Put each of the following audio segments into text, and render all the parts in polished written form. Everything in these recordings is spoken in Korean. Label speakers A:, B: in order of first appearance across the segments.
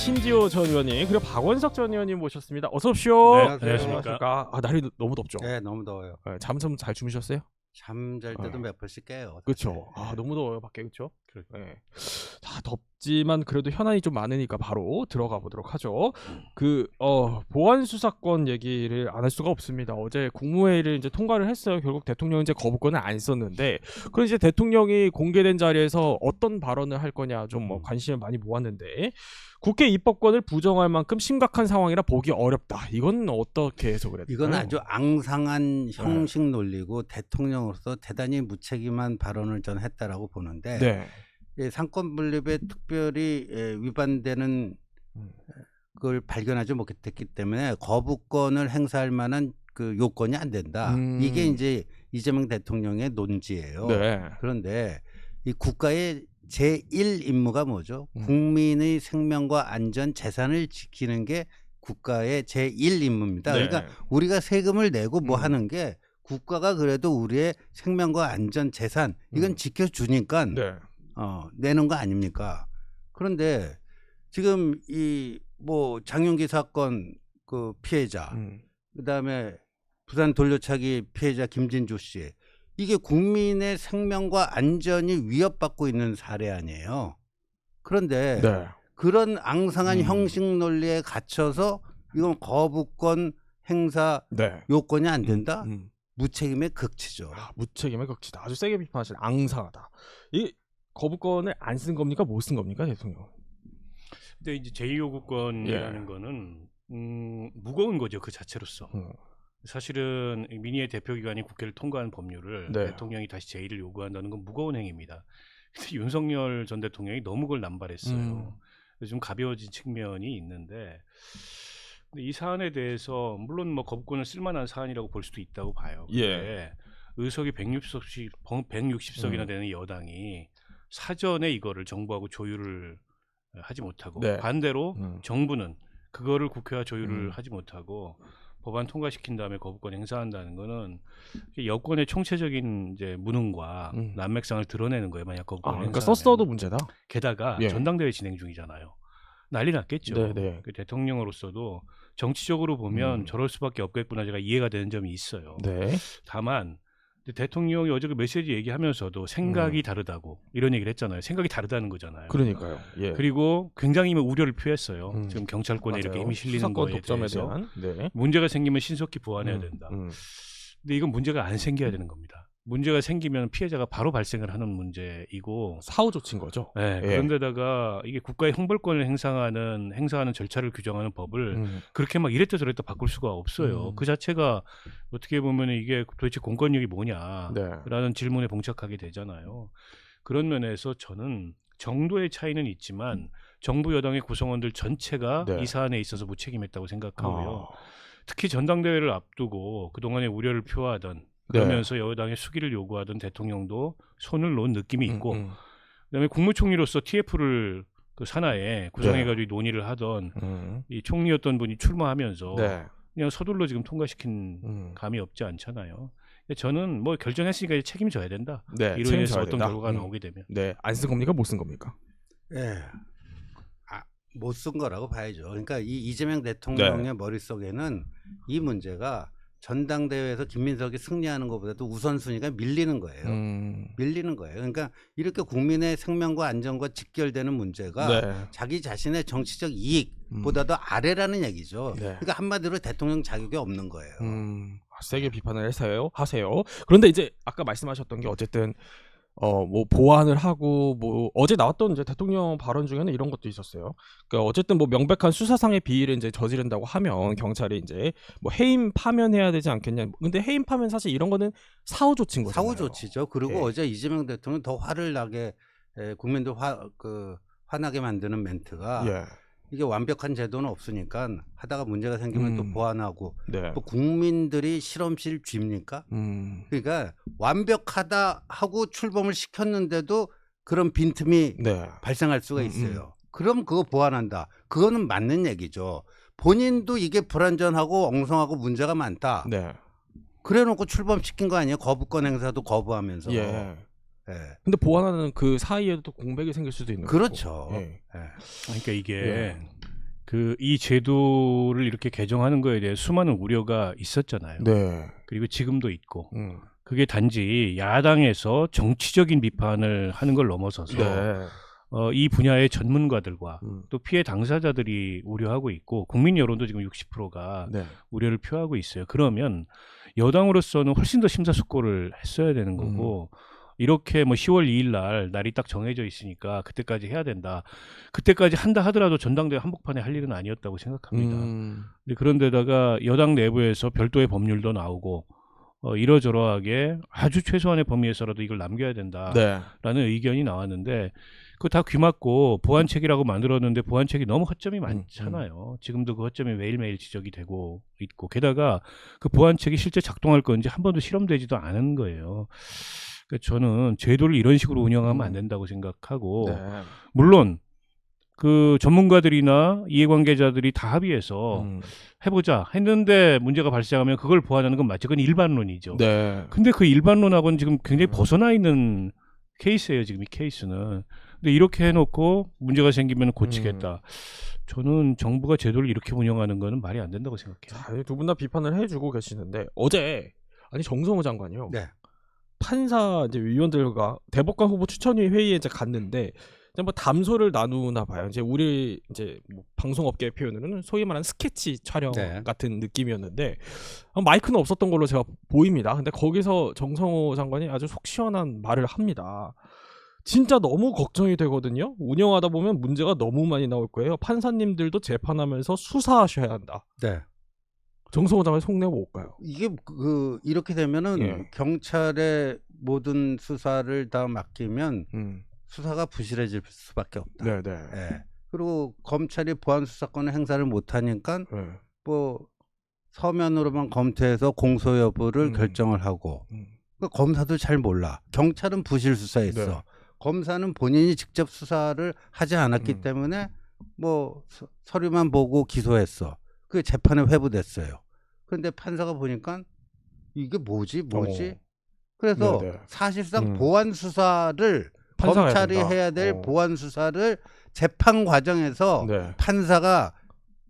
A: 신지호 전 의원님 그리고 박원석 전 의원님 모셨습니다. 어서 오십시오.
B: 네, 안녕하십니까.
A: 날이 너무 덥죠?
B: 네, 너무 더워요.
A: 잠 좀 잘 주무셨어요?
B: 잠잘 때도 몇 번씩 깨요.
A: 그렇죠. 너무 더워요 밖에 그렇죠?
B: 그래.
A: 네. 자 덥지만 그래도 현안이 좀 많으니까 바로 들어가 보도록 하죠. 보안 수사권 얘기를 안 할 수가 없습니다. 어제 국무회의를 이제 통과를 했어요. 결국 대통령이 이제 거부권을 안 썼는데, 그럼 이제 대통령이 공개된 자리에서 어떤 발언을 할 거냐 좀 뭐 관심을 많이 모았는데, 국회 입법권을 부정할 만큼 심각한 상황이라 보기 어렵다. 이건 어떻게 해석을 해야 될까요?
B: 이건 아주 앙상한 형식 논리고 대통령으로서 대단히 무책임한 발언을 전 했다라고 보는데,
A: 네.
B: 상권 분립에 특별히 위반되는 걸 발견하지 못했기 때문에 거부권을 행사할 만한 그 요건이 안 된다. 이게 이제 이재명 대통령의 논지예요.
A: 네.
B: 그런데 이 국가의 제1 임무가 뭐죠? 국민의 생명과 안전, 재산을 지키는 게 국가의 제1 임무입니다.
A: 네.
B: 그러니까 우리가 세금을 내고 뭐 하는 게 국가가 그래도 우리의 생명과 안전, 재산 이건 지켜주니까
A: 네.
B: 내는 거 아닙니까? 그런데 지금 이 뭐 장윤기 사건 그 피해자, 그다음에 부산 돌려차기 피해자 김진주 씨, 이게 국민의 생명과 안전이 위협받고 있는 사례 아니에요. 그런데
A: 네.
B: 그런 앙상한 형식 논리에 갇혀서 이건 거부권 행사
A: 네.
B: 요건이 안 된다? 무책임의 극치죠.
A: 무책임의 극치다. 아주 세게 비판하신 앙상하다. 이 거부권을 안 쓴 겁니까? 못 쓴 겁니까, 대통령?
C: 근데 이제 제2요구권이라는 거는 무거운 거죠, 그 자체로서. 사실은 민의의 대표기관이 국회를 통과한 법률을 대통령이 다시 제1을 요구한다는 건 무거운 행위입니다. 근데 윤석열 전 대통령이 너무 그걸 남발했어요. 그래서 좀 가벼워진 측면이 있는데, 근데 이 사안에 대해서 물론 뭐 거부권을 쓸만한 사안이라고 볼 수도 있다고 봐요. 근데 의석이 160석이나 되는 여당이 사전에 이거를 정부하고 조율을 하지 못하고 반대로 정부는 그거를 국회와 조율을 하지 못하고 법안 통과시킨 다음에 거부권 행사한다는 거는 여권의 총체적인 이제 무능과 난맥상을 드러내는 거예요. 만약 거부권
A: 그러니까
C: 행사하면.
A: 썼어도 문제다.
C: 게다가 전당대회 진행 중이잖아요. 난리 났겠죠. 그 대통령으로서도 정치적으로 보면 저럴 수밖에 없겠구나, 제가 이해가 되는 점이 있어요. 다만 대통령이 어제 그 메시지 얘기하면서도 생각이 다르다고 이런 얘기를 했잖아요. 생각이 다르다는 거잖아요.
A: 그러니까요.
C: 그리고 굉장히 우려를 표했어요. 지금 경찰권에 이렇게 힘이 실리는 거에 대해서 문제가 생기면 신속히 보완해야 된다. 근데 이건 문제가 안 생겨야 되는 겁니다. 문제가 생기면 피해자가 바로 발생을 하는 문제이고
A: 사후 조치인 거죠.
C: 그런데다가 이게 국가의 형벌권을 행사하는 절차를 규정하는 법을 그렇게 막 이랬다 저랬다 바꿀 수가 없어요. 그 자체가 어떻게 보면 이게 도대체 공권력이 뭐냐라는 질문에 봉착하게 되잖아요. 그런 면에서 저는 정도의 차이는 있지만 정부 여당의 구성원들 전체가 이 사안에 있어서 무책임했다고 생각하고요. 특히 전당대회를 앞두고 그동안의 우려를 표하던 그러면서 여당의 수기를 요구하던 대통령도 손을 놓은 느낌이 있고, 그다음에 국무총리로서 TF를 그 산하에 구성해가지고 논의를 하던 이 총리였던 분이 출마하면서 그냥 서둘러 지금 통과시킨 감이 없지 않잖아요. 저는 뭐 결정했으니까 이제 책임져야 된다. 이로 인해서 어떤 결과가 나오게 되면.
A: 안 쓴 겁니까? 못 쓴 겁니까?
B: 못 쓴 거라고 봐야죠. 그러니까 이 이재명 대통령의 머릿속에는 이 문제가 전당대회에서 김민석이 승리하는 것보다도 우선순위가 밀리는 거예요. 밀리는 거예요. 그러니까 이렇게 국민의 생명과 안전과 직결되는 문제가 자기 자신의 정치적 이익보다도 아래라는 얘기죠. 그러니까 한마디로 대통령 자격이 없는 거예요.
A: 세게 비판을 하세요. 그런데 이제 아까 말씀하셨던 게 어쨌든 뭐 보완을 하고 뭐 어제 나왔던 이제 대통령 발언 중에는 이런 것도 있었어요. 그러니까 어쨌든 뭐 명백한 수사상의 비위를 이제 저지른다고 하면 경찰이 이제 뭐 해임 파면해야 되지 않겠냐. 근데 해임 파면 사실 이런 거는 사후 조치인 거잖아요.
B: 사후 조치죠. 그리고 어제 이재명 대통령 더 화를 나게 국민들 화나게 만드는 멘트가 이게 완벽한 제도는 없으니까 하다가 문제가 생기면 또 보완하고 또 국민들이 실험실 쥐입니까? 그러니까 완벽하다 하고 출범을 시켰는데도 그런 빈틈이 발생할 수가 있어요. 그럼 그거 보완한다. 그거는 맞는 얘기죠. 본인도 이게 불완전하고 엉성하고 문제가 많다. 그래놓고 출범시킨 거 아니에요? 거부권 행사도 거부하면서.
A: 근데 보완하는 그 사이에도 또 공백이 생길 수도 있는
B: 거죠. 그렇죠.
C: 그러니까 이게 이 제도를 이렇게 개정하는 거에 대해 수많은 우려가 있었잖아요.
A: 네.
C: 그리고 지금도 있고. 그게 단지 야당에서 정치적인 비판을 하는 걸 넘어서서
A: 네.
C: 이 분야의 전문가들과 또 피해 당사자들이 우려하고 있고 국민 여론도 지금 60%가
A: 네.
C: 우려를 표하고 있어요. 그러면 여당으로서는 훨씬 더 심사숙고를 했어야 되는 거고 이렇게 뭐 10월 2일 날 날이 딱 정해져 있으니까 그때까지 해야 된다. 그때까지 한다 하더라도 전당대회 한복판에 할 일은 아니었다고 생각합니다. 근데 그런데다가 여당 내부에서 별도의 법률도 나오고 이러저러하게 아주 최소한의 범위에서라도 이걸 남겨야 된다라는
A: 네.
C: 의견이 나왔는데 그거 다 귀맞고 보완책이라고 만들었는데 보완책이 너무 허점이 많잖아요. 지금도 그 허점이 매일매일 지적이 되고 있고 게다가 그 보완책이 실제 작동할 건지 한 번도 실험되지도 않은 거예요. 그러니까 저는 제도를 이런 식으로 운영하면 안 된다고 생각하고
A: 네.
C: 물론 그 전문가들이나 이해관계자들이 다 합의해서 해보자 했는데 문제가 발생하면 그걸 보완하는 건 맞죠. 그건 일반론이죠.
A: 네.
C: 근데 그 일반론하고는 지금 굉장히 벗어나 있는 케이스예요. 지금 이 케이스는. 근데 이렇게 해놓고 문제가 생기면 고치겠다. 저는 정부가 제도를 이렇게 운영하는 거는 말이 안 된다고 생각해요.
A: 두 분 다 비판을 해주고 계시는데 어제 정성호 장관이요.
B: 네.
A: 판사 이제 위원들과 대법관 후보 추천위 회의에 이제 갔는데 이제 뭐 담소를 나누나 봐요. 이제 우리 이제 뭐 방송업계 표현으로는 소위 말하는 스케치 촬영
B: 네.
A: 같은 느낌이었는데 마이크는 없었던 걸로 제가 보입니다. 근데 거기서 정성호 장관이 아주 속 시원한 말을 합니다. 진짜 너무 걱정이 되거든요. 운영하다 보면 문제가 너무 많이 나올 거예요. 판사님들도 재판하면서 수사하셔야 한다.
B: 네.
A: 정성호 장관의 속내 뭘까요?
B: 이게 이렇게 되면은
A: 예.
B: 경찰의 모든 수사를 다 맡기면 수사가 부실해질 수밖에 없다.
A: 네네.
B: 예. 그리고 검찰이 보안 수사권의 행사를 못 하니까 뭐 서면으로만 검토해서 공소 여부를 결정을 하고 그러니까 검사도 잘 몰라. 경찰은 부실 수사했어.
A: 네.
B: 검사는 본인이 직접 수사를 하지 않았기 때문에 뭐 서류만 보고 기소했어. 그게 재판에 회부됐어요. 그런데 판사가 보니까 이게 뭐지? 그래서
A: 네네.
B: 사실상 보안 수사를
A: 판사가 해야
B: 검찰이
A: 된다.
B: 해야 될 보안 수사를 재판 과정에서
A: 네.
B: 판사가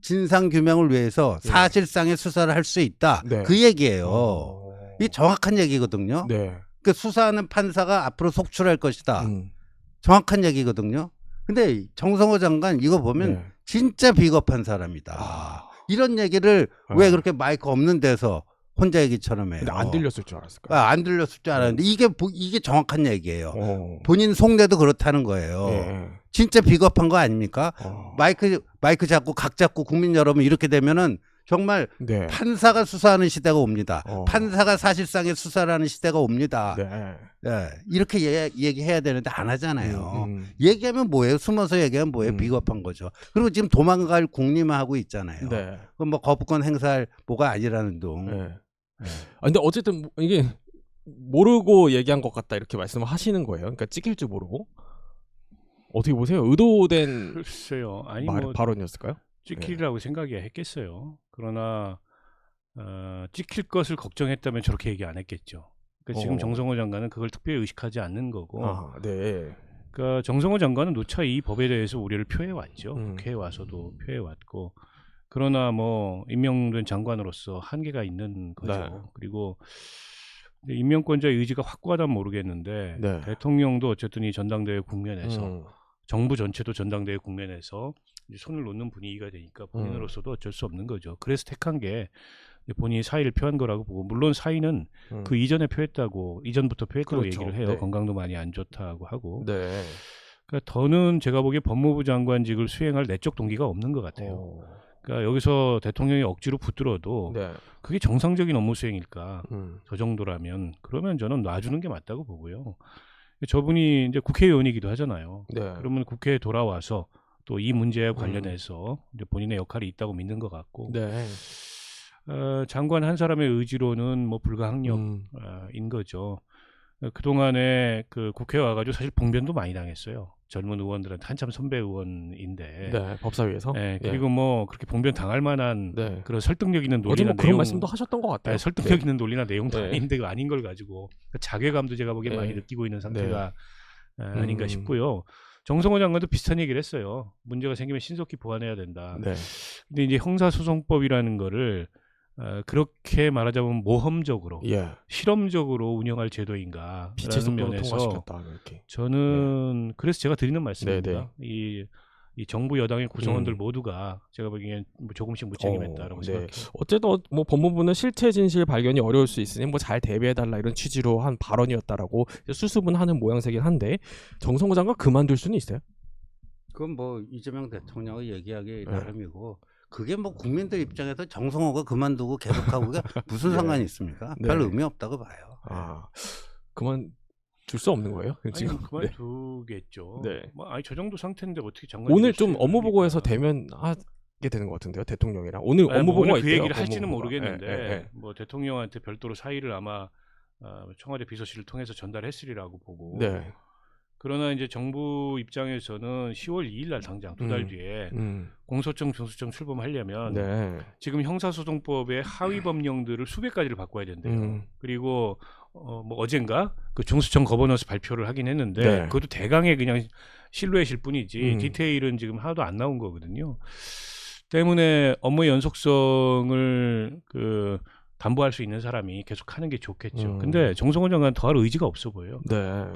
B: 진상 규명을 위해서 사실상의 수사를 할 수 있다.
A: 네.
B: 그 얘기예요. 이게 정확한 얘기거든요.
A: 네.
B: 그 수사하는 판사가 앞으로 속출할 것이다. 정확한 얘기거든요. 근데 정성호 장관 이거 보면
A: 네.
B: 진짜 비겁한 사람이다. 이런 얘기를 왜 그렇게 마이크 없는 데서 혼자 얘기처럼 해요.
A: 근데 안 들렸을 줄 알았을까요?
B: 안 들렸을 줄 알았는데 이게 정확한 얘기예요.
A: 어.
B: 본인 속내도 그렇다는 거예요.
A: 예.
B: 진짜 비겁한 거 아닙니까?
A: 어.
B: 마이크 잡고 각 잡고 국민 여러분 이렇게 되면은 정말
A: 네.
B: 판사가 수사하는 시대가 옵니다.
A: 어.
B: 판사가 사실상의 수사를 하는 시대가 옵니다.
A: 네.
B: 예, 이렇게 얘기해야 되는데 안 하잖아요. 얘기하면 뭐예요? 숨어서 얘기하면 뭐예요? 비겁한 거죠. 그리고 지금 도망갈 국리만 있잖아요.
A: 네.
B: 그럼 뭐 거부권 행사할 뭐가 아니라는 둥.
A: 네. 근데 어쨌든 이게 모르고 얘기한 것 같다 이렇게 말씀을 하시는 거예요. 그러니까 찍힐 줄 모르고. 어떻게 보세요? 의도된
C: 글쎄요. 아니
A: 발언이었을까요?
C: 찍히리라고 생각해야 했겠어요. 그러나 찍힐 것을 걱정했다면 저렇게 얘기 안 했겠죠. 그러니까 지금 정성호 장관은 그걸 특별히 의식하지 않는 거고.
A: 네.
C: 그러니까 정성호 장관은 누차 이 법에 대해서 우려를 표해 왔죠. 국회에 와서도 표해 왔고. 그러나 뭐 임명된 장관으로서 한계가 있는 거죠.
A: 네.
C: 그리고 임명권자의 의지가 확고하다면 모르겠는데
A: 네.
C: 대통령도 어쨌든 이 전당대회 국면에서 정부 전체도 전당대회 국면에서 이제 손을 놓는 분위기가 되니까 본인으로서도 어쩔 수 없는 거죠. 그래서 택한 게 본인이 사의를 표한 거라고 보고 물론 사의는 그 이전부터 표했다고
A: 그렇죠.
C: 얘기를 해요.
A: 네.
C: 건강도 많이 안 좋다고 하고.
A: 네.
C: 그러니까 더는 제가 보기에 법무부 장관직을 수행할 내적 동기가 없는 것 같아요. 그러니까 여기서 대통령이 억지로 붙들어도
A: 네.
C: 그게 정상적인 업무 수행일까? 저 정도라면 그러면 저는 놔주는 게 맞다고 보고요. 저분이 이제 국회의원이기도 하잖아요.
A: 네.
C: 그러면 국회에 돌아와서 또 이 문제에 관련해서 이제 본인의 역할이 있다고 믿는 것 같고
A: 네.
C: 장관 한 사람의 의지로는 뭐 불가항력인 거죠. 그동안에 그 국회에 와가지고 사실 봉변도 많이 당했어요. 젊은 의원들한테 한참 선배 의원인데.
A: 네. 법사위에서.
C: 네, 그리고 뭐 그렇게 봉변 당할 만한
A: 네.
C: 그런 설득력 있는
A: 어제
C: 논리나
A: 뭐 그런 말씀도 하셨던 것 같아요.
C: 설득력 있는 논리나 내용도
A: 네.
C: 아닌데 아닌 걸 가지고 자괴감도 제가 보기엔
A: 네.
C: 많이 느끼고 있는 상태가 아닌가 싶고요. 정성호 장관도 비슷한 얘기를 했어요. 문제가 생기면 신속히 보완해야 된다.
A: 네.
C: 근데 이제 형사소송법이라는 거를 그렇게 말하자면 모험적으로, 실험적으로 운영할 제도인가?
A: 빛의 속도로
C: 면에서
A: 통과시켰다 이렇게.
C: 저는 그래서 제가 드리는 말씀입니다.
A: 네.
C: 이 정부 여당의 구성원들 모두가 제가 보기엔 뭐 조금씩 무책임했다라고 생각해요.
A: 어쨌든 뭐 법무부는 실체 진실 발견이 어려울 수 있으니 뭐 잘 대비해달라 이런 취지로 한 발언이었다라고 수습은 하는 모양새긴 한데 정성호 장관 그만둘 수는 있어요?
B: 그건 뭐 이재명 대통령의 얘기하기 나름이고 그게 뭐 국민들 입장에서 정성호가 그만두고 계속하고가 무슨 상관이 있습니까? 별 의미 없다고 봐요.
A: 그만 둘 수 없는 거예요? 지금
C: 그만두겠죠. 뭐, 아니 저 정도 상태인데 어떻게 장관?
A: 오늘 좀 업무 보고에서 대면하게 되는 것 같은데요, 대통령이랑. 오늘 업무 보고가
C: 그
A: 있대요.
C: 얘기를 할지는 모르겠는데 뭐 대통령한테 별도로 사의를 아마 청와대 비서실을 통해서 전달했으리라고 보고. 그러나 이제 정부 입장에서는 10월 2일 날 당장 2달 뒤에 공소청, 중수청 출범하려면 지금 형사소송법의 하위 법령들을 수백 가지를 바꿔야 된대요. 그리고 뭐 어젠가 그 중수청 거버넌스 발표를 하긴 했는데 그것도 대강의 그냥 실루엣일 뿐이지 디테일은 지금 하나도 안 나온 거거든요. 때문에 업무 연속성을 담보할 수 있는 사람이 계속 하는 게 좋겠죠. 근데 정성호 장관 더할 의지가 없어 보여요.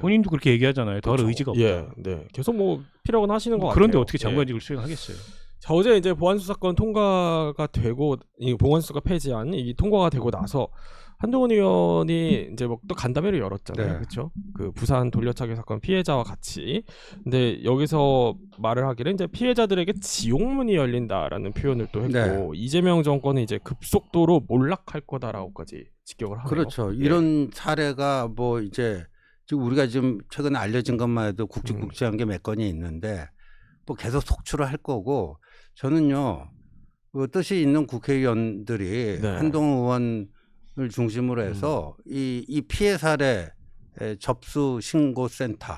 C: 본인도 그렇게 얘기하잖아요. 더할 의지가 없다.
A: 계속 뭐 피력은 하시는 것 같아요.
C: 그런데 어떻게 장관직을 수행하겠어요?
A: 자, 어제 이제 보안수사권 통과가 되고 이 보안수사가 폐지안 이 통과가 되고 나서 한동훈 의원이 이제 뭐 또 간담회를 열었잖아요. 그렇죠? 그 부산 돌려차기 사건 피해자와 같이. 근데 여기서 말을 하기를 이제 피해자들에게 지옥문이 열린다라는 표현을 또 했고 이재명 정권은 이제 급속도로 몰락할 거다라고까지 직격을 하네요.
B: 그렇죠. 이런 사례가 뭐 이제 지금 우리가 지금 최근에 알려진 것만 해도 굵직굵직한 게 몇 건이 있는데 뭐 계속 속출을 할 거고 저는요 그 뜻이 있는 국회의원들이 한동훈 의원을 중심으로 해서 이 피해 사례 접수 신고 센터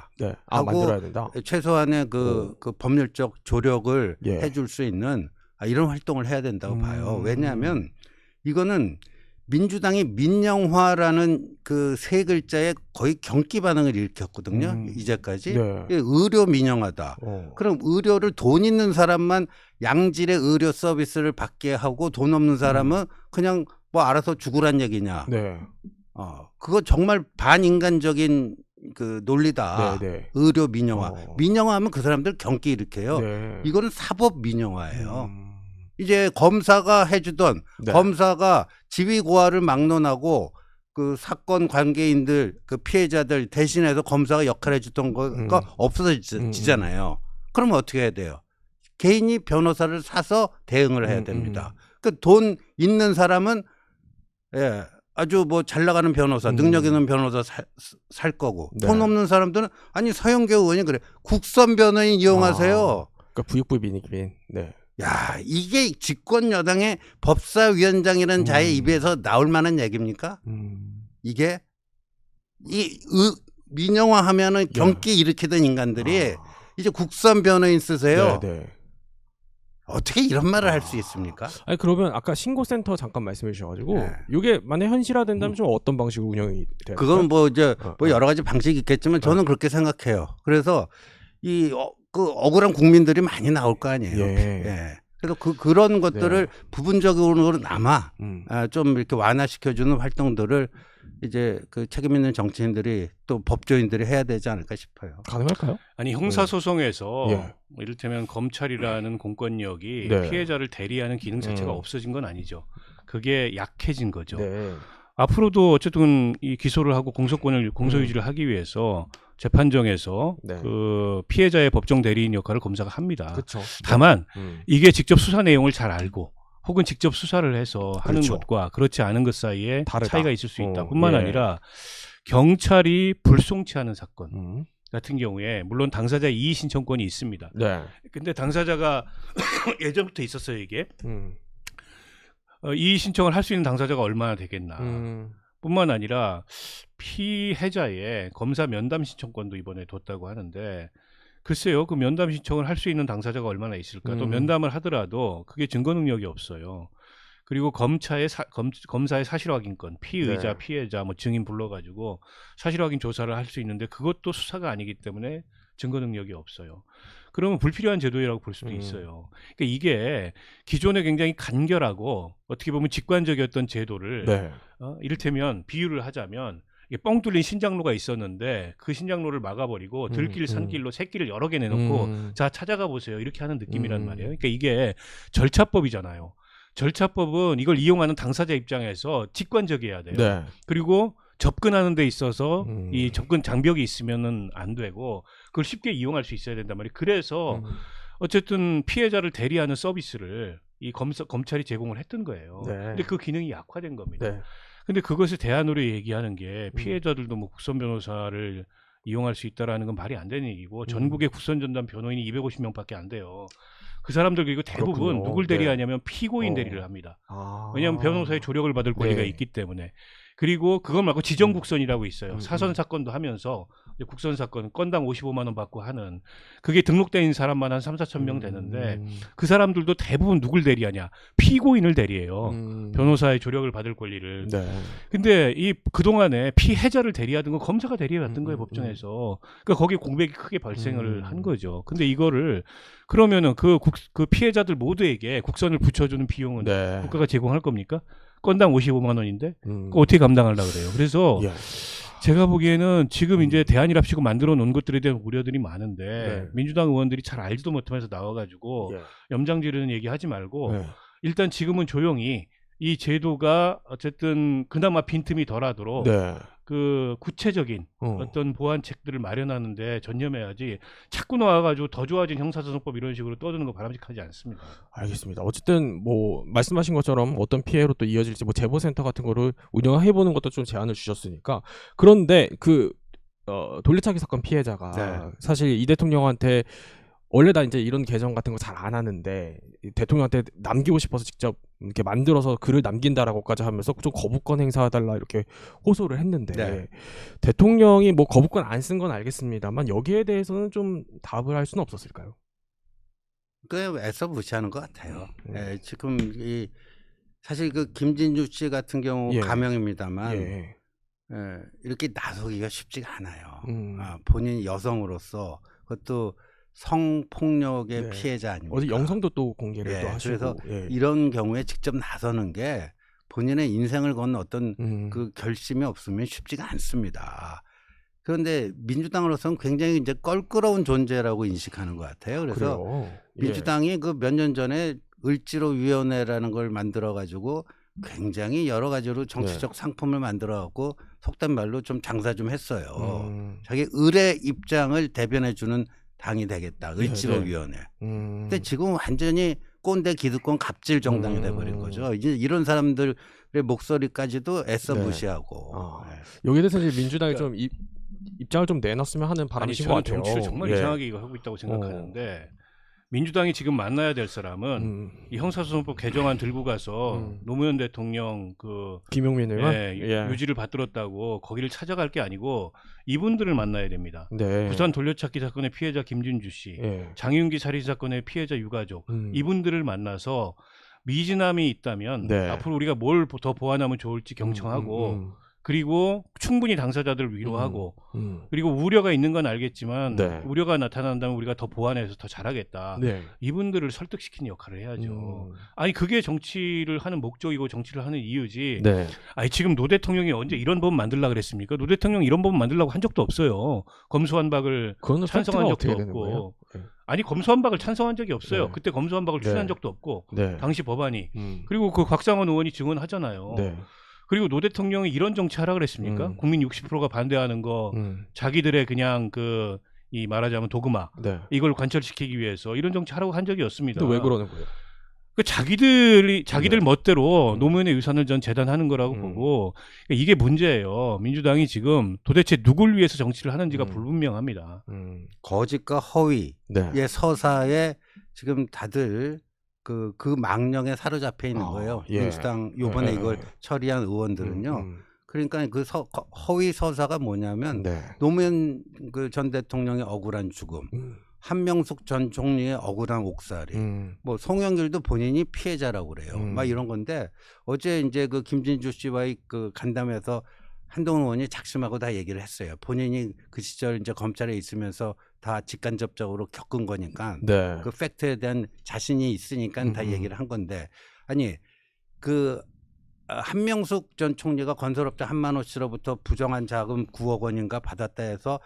B: 하고
A: 만들어야 된다.
B: 최소한의 그 법률적 조력을 해줄 수 있는 이런 활동을 해야 된다고 봐요. 왜냐하면 이거는 민주당이 민영화라는 그 세 글자에 거의 경기 반응을 일으켰거든요. 이제까지 의료 민영화다. 그럼 의료를 돈 있는 사람만 양질의 의료 서비스를 받게 하고 돈 없는 사람은 그냥 뭐 알아서 죽으란 얘기냐. 그거 정말 반인간적인 그 논리다. 의료 민영화. 민영화하면 그 사람들 경기 일으켜요. 이거는 사법 민영화예요. 이제 검사가 해주던 검사가 지위 고하를 막론하고 그 사건 관계인들 그 피해자들 대신해서 검사가 역할을 해주던 거가 없어지잖아요. 그러면 어떻게 해야 돼요? 개인이 변호사를 사서 대응을 해야 됩니다. 그 돈 있는 사람은 아주 뭐 잘 나가는 변호사, 능력 있는 변호사 살 거고 돈 없는 사람들은 아니 서영교 의원이 그래 국선 변호인 이용하세요.
A: 그러니까 부익부빈.
B: 야, 이게 집권 여당의 법사위원장이라는 자의 입에서 나올 만한 얘기입니까? 이게 민영화하면은 경기 일으키던 인간들이 이제 국선 변호인 쓰세요. 어떻게 이런 말을 할 수 있습니까?
A: 아니 그러면 아까 신고센터 잠깐 말씀해 주셔가지고 이게 만약 현실화된다면 좀 어떤 방식으로 운영이 돼요?
B: 그건 뭐 이제 뭐 여러 가지 방식이 있겠지만 저는 그렇게 생각해요. 그래서 그 억울한 국민들이 많이 나올 거 아니에요. 그래서 그런 것들을 부분적으로나마 좀 이렇게 완화시켜주는 활동들을 이제 그 책임 있는 정치인들이 또 법조인들이 해야 되지 않을까 싶어요.
A: 가능할까요?
C: 아니 형사소송에서 이를테면 검찰이라는 공권력이 피해자를 대리하는 기능 자체가 없어진 건 아니죠. 그게 약해진 거죠. 앞으로도 어쨌든 이 기소를 하고 공소권을 공소유지를 하기 위해서 재판정에서 그 피해자의 법정 대리인 역할을 검사가 합니다. 다만 이게 직접 수사 내용을 잘 알고 혹은 직접 수사를 해서 하는 것과 그렇지 않은 것 사이에 차이가 있을 수 있다. 뿐만 아니라 경찰이 불송치하는 사건 같은 경우에 물론 당사자 이의 신청권이 있습니다. 근데 당사자가 예전부터 있었어요, 이게. 이의 신청을 할 수 있는 당사자가 얼마나 되겠나. 뿐만 아니라 피해자의 검사 면담 신청권도 이번에 뒀다고 하는데 글쎄요, 그 면담 신청을 할 수 있는 당사자가 얼마나 있을까? 또 면담을 하더라도 그게 증거 능력이 없어요. 그리고 검사의 사실 확인권, 피의자, 피해자, 뭐 증인 불러가지고 사실 확인 조사를 할 수 있는데 그것도 수사가 아니기 때문에 증거 능력이 없어요. 그러면 불필요한 제도라고 볼 수도 있어요. 그러니까 이게 기존에 굉장히 간결하고 어떻게 보면 직관적이었던 제도를
A: 네.
C: 이를테면 비유를 하자면 이게 뻥 뚫린 신장로가 있었는데 그 신장로를 막아버리고 들길 산길로 새길을 여러 개 내놓고 자 찾아가 보세요 이렇게 하는 느낌이란 말이에요. 그러니까 이게 절차법이잖아요. 절차법은 이걸 이용하는 당사자 입장에서 직관적이어야 돼요.
A: 네.
C: 그리고 접근하는 데 있어서 이 접근 장벽이 있으면은 안 되고 그걸 쉽게 이용할 수 있어야 된단 말이에요. 그래서 어쨌든 피해자를 대리하는 서비스를 이 검찰이 제공을 했던 거예요.
A: 네.
C: 근데 그 기능이 약화된 겁니다.
A: 네.
C: 근데 그것을 대안으로 얘기하는 게 피해자들도 뭐 국선 변호사를 이용할 수 있다라는 건 말이 안 되는 얘기고 전국의 국선 전담 변호인이 250명밖에 안 돼요. 그 사람들 그리고 대부분
A: 그렇군요.
C: 누굴 대리하냐면 피고인 대리를 합니다. 왜냐하면 변호사의 조력을 받을 권리가
A: 네.
C: 있기 때문에. 그리고 그걸 말고 지정국선이라고 있어요. 사선 사건도 하면서 이제 국선 사건 건당 55만 원 받고 하는 그게 등록돼 있는 사람만 한 3-4천 명 되는데 그 사람들도 대부분 누굴 대리하냐? 피고인을 대리해요. 변호사의 조력을 받을 권리를.
A: 네.
C: 근데 이 그동안에 피해자를 대리하던 건 검사가 대리해왔던 거예요, 법정에서. 그러니까 거기 공백이 크게 발생을 한 거죠. 근데 이거를 그러면은 그 피해자들 모두에게 국선을 붙여주는 비용은
A: 네.
C: 국가가 제공할 겁니까? 건당 55만 원인데 그거 어떻게 감당하려고 그래요? 그래서
A: 예.
C: 제가 보기에는 지금 이제 대안이랍시고 만들어 놓은 것들에 대한 우려들이 많은데
A: 네.
C: 민주당 의원들이 잘 알지도 못하면서 나와가지고
A: 예.
C: 염장 지르는 얘기 하지 말고
A: 네.
C: 일단 지금은 조용히 이 제도가 어쨌든 그나마 빈틈이 덜하도록
A: 네.
C: 그 구체적인 어떤 보완책들을 마련하는데 전념해야지 자꾸 나와가지고 더 좋아진 형사소송법 이런 식으로 떠드는 거 바람직하지 않습니다.
A: 알겠습니다. 어쨌든 뭐 말씀하신 것처럼 어떤 피해로 또 이어질지 뭐 제보센터 같은 거를 운영해보는 것도 좀 제안을 주셨으니까 그런데 그 돌려차기 사건 피해자가
B: 네.
A: 사실 이 대통령한테 원래 다 이제 이런 계정 같은 거 잘 안 하는데 대통령한테 남기고 싶어서 직접 이렇게 만들어서 글을 남긴다라고까지 하면서 좀 거부권 행사해달라 이렇게 호소를 했는데
B: 네.
A: 대통령이 뭐 거부권 안 쓴 건 알겠습니다만 여기에 대해서는 좀 답을 할 수는 없었을까요?
B: 그 애써 무시하는 것 같아요. 예, 지금 이 사실 그 김진주 씨 같은 경우
A: 예.
B: 가명입니다만
A: 예.
B: 이렇게 나서기가 쉽지가 않아요. 본인 여성으로서 그것도 성폭력의
A: 네.
B: 피해자 아닙니까?
A: 어제 영상도 또 공개를
B: 예,
A: 또 하시고
B: 그래서
A: 예.
B: 이런 경우에 직접 나서는 게 본인의 인생을 건 어떤 그 결심이 없으면 쉽지가 않습니다. 그런데 민주당으로서는 굉장히 이제 껄끄러운 존재라고 인식하는 것 같아요. 그래서
A: 그래요.
B: 민주당이 그 몇 년 전에 을지로위원회라는 걸 만들어 가지고 굉장히 여러 가지로 정치적 상품을 만들어 갖고 속된 말로 좀 장사 좀 했어요. 자기 을의 입장을 대변해 주는 당이 되겠다. 을지로위원회. 근데 지금 완전히 꼰대 기득권 갑질 정당이 돼버린 거죠. 이제 이런 사람들의 목소리까지도 애써
A: 네.
B: 무시하고.
A: 여기에 대해서 이제 민주당이 좀 입장을 좀 내놨으면 하는 바람이신 것
C: 저는
A: 같아요.
C: 정치를 정말
A: 예.
C: 이상하게 하고 있다고 생각하는데 민주당이 지금 만나야 될 사람은 이 형사소송법 개정안 들고 가서 노무현 대통령 그
A: 김용민 의원
C: 예. 유지를 받들었다고 거기를 찾아갈 게 아니고 이분들을 만나야 됩니다.
A: 네.
C: 부산 돌려찾기 사건의 피해자 김진주 씨,
A: 예.
C: 장윤기 살인 사건의 피해자 유가족 이분들을 만나서 미진함이 있다면
A: 네.
C: 앞으로 우리가 뭘 더 보완하면 좋을지 경청하고 그리고 충분히 당사자들을 위로하고 그리고 우려가 있는 건 알겠지만
A: 네.
C: 우려가 나타난다면 우리가 더 보완해서 더 잘하겠다.
A: 네.
C: 이분들을 설득시키는 역할을 해야죠. 아니 그게 정치를 하는 목적이고 정치를 하는 이유지.
A: 네.
C: 아니 지금 노 대통령이 언제 이런 법 만들려고 그랬습니까? 노 대통령 이런 법 만들려고 한 적도 없어요. 검수완박을 찬성한 적도 없고.
A: 네.
C: 아니 검수완박을 찬성한 적이 없어요.
A: 네.
C: 그때 검수완박을
A: 네.
C: 추진한 적도 없고
A: 네.
C: 당시 법안이. 그리고 그 곽상원 의원이 증언하잖아요.
A: 네.
C: 그리고 노 대통령이 이런 정치 하라 그랬습니까? 국민 60%가 반대하는 거 자기들의 그냥 그 이 말하자면 도그마
A: 네.
C: 이걸 관철시키기 위해서 이런 정치 하라고 한 적이 없습니다.
A: 근데 왜 그러는 거예요?
C: 그 자기들
A: 네.
C: 멋대로 노무현의 유산을 전 재단하는 거라고 보고 이게 문제예요. 민주당이 지금 도대체 누굴 위해서 정치를 하는지가 불분명합니다.
B: 거짓과 허위의
A: 네.
B: 서사에 지금 다들 그 망령에 사로잡혀 있는 거예요.
A: 예.
B: 민주당 요번에
A: 예.
B: 이걸 처리한 의원들은요. 그러니까 그 허위 서사가 뭐냐면
A: 네.
B: 노무현 그 전 대통령의 억울한 죽음, 한명숙 전 총리의 억울한 옥살이, 뭐 송영길도 본인이 피해자라고 그래요. 막 이런 건데 어제 이제 그 김진주 씨와의 그 간담회에서 한동훈 의원이 작심하고 다 얘기를 했어요. 본인이 그 시절 이제 검찰에 있으면서 다 직간접적으로 겪은 거니까
A: 네.
B: 그 팩트에 대한 자신이 있으니까 다 얘기를 한 건데 아니 그 한명숙 전 총리가 건설업자 한만호 씨로부터 부정한 자금 9억 원인가 받았다 해서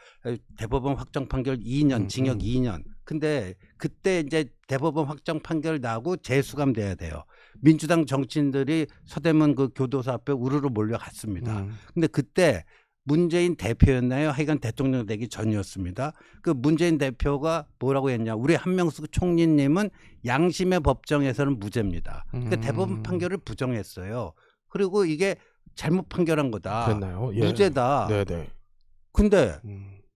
B: 대법원 확정 판결 2년 징역 2년. 근데 그때 이제 대법원 확정 판결 나고 재수감돼야 돼요. 민주당 정치인들이 서대문 그 교도소 앞에 우르르 몰려갔습니다. 근데 그때 문재인 대표였나요? 하여간 대통령 되기 전이었습니다. 그 문재인 대표가 뭐라고 했냐? 우리 한명숙 총리님은 양심의 법정에서는 무죄입니다. 그러니까 대법원 판결을 부정했어요. 그리고 이게 잘못 판결한 거다.
A: 그랬나요? 예.
B: 무죄다.
A: 네네.
B: 근데